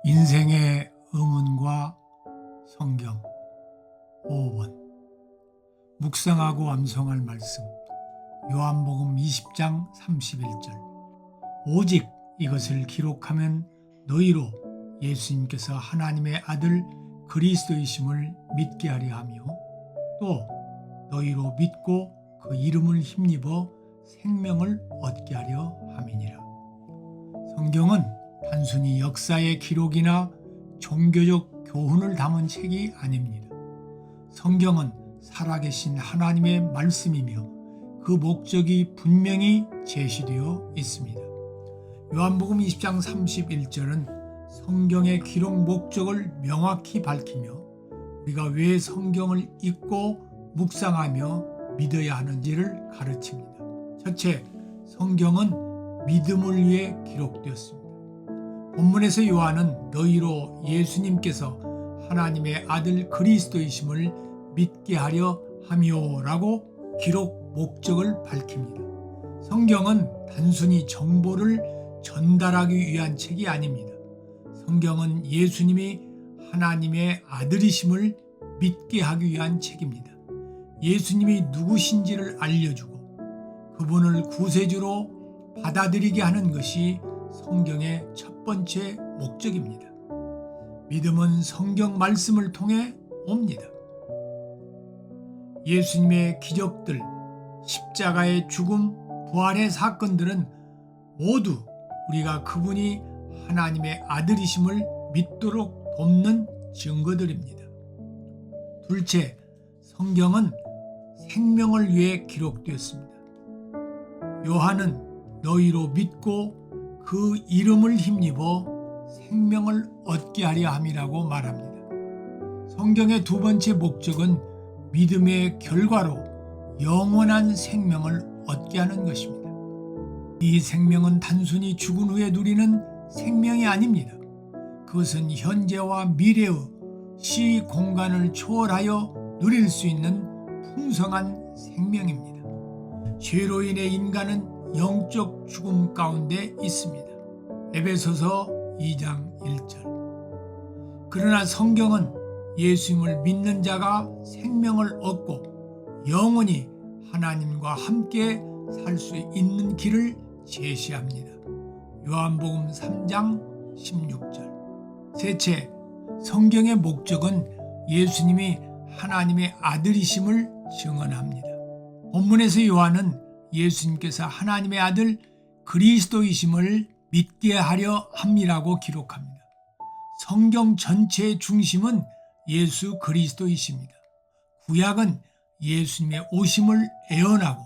인생의 의문과 성경 5번 묵상하고 암송할 말씀 요한복음 20장 31절 오직 이것을 기록하면 너희로 예수님께서 하나님의 아들 그리스도이심을 믿게 하려 하며 또 너희로 믿고 그 이름을 힘입어 생명을 얻게 하려 함이니라. 성경은 단순히 역사의 기록이나 종교적 교훈을 담은 책이 아닙니다. 성경은 살아계신 하나님의 말씀이며 그 목적이 분명히 제시되어 있습니다. 요한복음 20장 31절은 성경의 기록 목적을 명확히 밝히며 우리가 왜 성경을 읽고 묵상하며 믿어야 하는지를 가르칩니다. 첫째, 성경은 믿음을 위해 기록되었습니다. 본문에서 요한은 너희로 예수님께서 하나님의 아들 그리스도이심을 믿게 하려 함이오라고 기록 목적을 밝힙니다. 성경은 단순히 정보를 전달하기 위한 책이 아닙니다. 성경은 예수님이 하나님의 아들이심을 믿게 하기 위한 책입니다. 예수님이 누구신지를 알려주고 그분을 구세주로 받아들이게 하는 것이 성경의 첫 번째 목적입니다. 믿음은 성경 말씀을 통해 옵니다. 예수님의 기적들, 십자가의 죽음, 부활의 사건들은 모두 우리가 그분이 하나님의 아들이심을 믿도록 돕는 증거들입니다. 둘째, 성경은 생명을 위해 기록되었습니다. 요한은 너희로 믿고 그 이름을 힘입어 생명을 얻게 하려 함이라고 말합니다. 성경의 두 번째 목적은 믿음의 결과로 영원한 생명을 얻게 하는 것입니다. 이 생명은 단순히 죽은 후에 누리는 생명이 아닙니다. 그것은 현재와 미래의 시 공간을 초월하여 누릴 수 있는 풍성한 생명입니다. 죄로 인해 인간은 영적 죽음 가운데 있습니다. 에베소서 2장 1절. 그러나 성경은 예수님을 믿는 자가 생명을 얻고 영원히 하나님과 함께 살 수 있는 길을 제시합니다. 요한복음 3장 16절. 셋째, 성경의 목적은 예수님이 하나님의 아들이심을 증언합니다. 본문에서 요한은 예수님께서 하나님의 아들 그리스도이심을 믿게 하려 함이라고 기록합니다. 성경 전체의 중심은 예수 그리스도이십니다. 구약은 예수님의 오심을 예언하고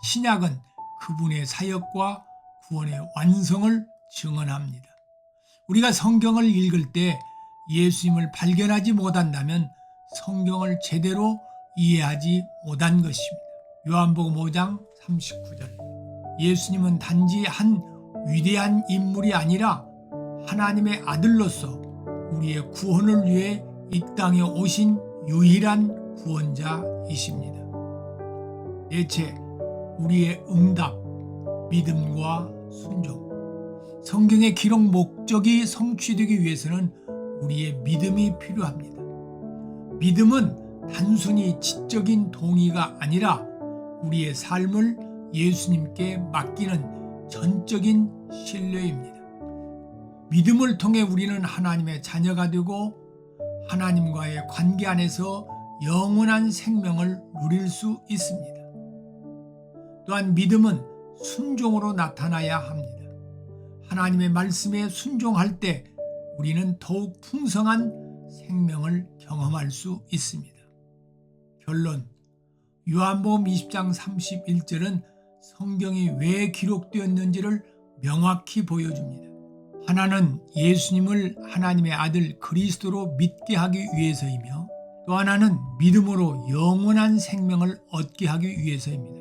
신약은 그분의 사역과 구원의 완성을 증언합니다. 우리가 성경을 읽을 때 예수님을 발견하지 못한다면 성경을 제대로 이해하지 못한 것입니다. 요한복음 5장 39절. 예수님은 단지 한 위대한 인물이 아니라 하나님의 아들로서 우리의 구원을 위해 이 땅에 오신 유일한 구원자이십니다. 넷째, 우리의 응답, 믿음과 순종. 성경의 기록 목적이 성취되기 위해서는 우리의 믿음이 필요합니다. 믿음은 단순히 지적인 동의가 아니라 우리의 삶을 예수님께 맡기는 전적인 신뢰입니다. 믿음을 통해 우리는 하나님의 자녀가 되고 하나님과의 관계 안에서 영원한 생명을 누릴 수 있습니다. 또한 믿음은 순종으로 나타나야 합니다. 하나님의 말씀에 순종할 때 우리는 더욱 풍성한 생명을 경험할 수 있습니다. 결론, 요한복음 20장 31절은 성경이 왜 기록되었는지를 명확히 보여줍니다. 하나는 예수님을 하나님의 아들 그리스도로 믿게 하기 위해서이며 또 하나는 믿음으로 영원한 생명을 얻게 하기 위해서입니다.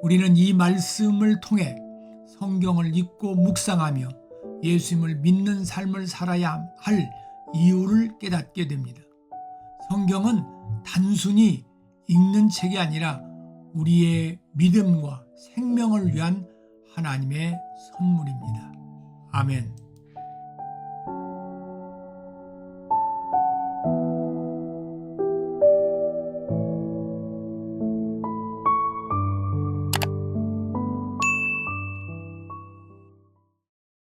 우리는 이 말씀을 통해 성경을 읽고 묵상하며 예수님을 믿는 삶을 살아야 할 이유를 깨닫게 됩니다. 성경은 단순히 읽는 책이 아니라 우리의 믿음과 생명을 위한 하나님의 선물입니다. 아멘.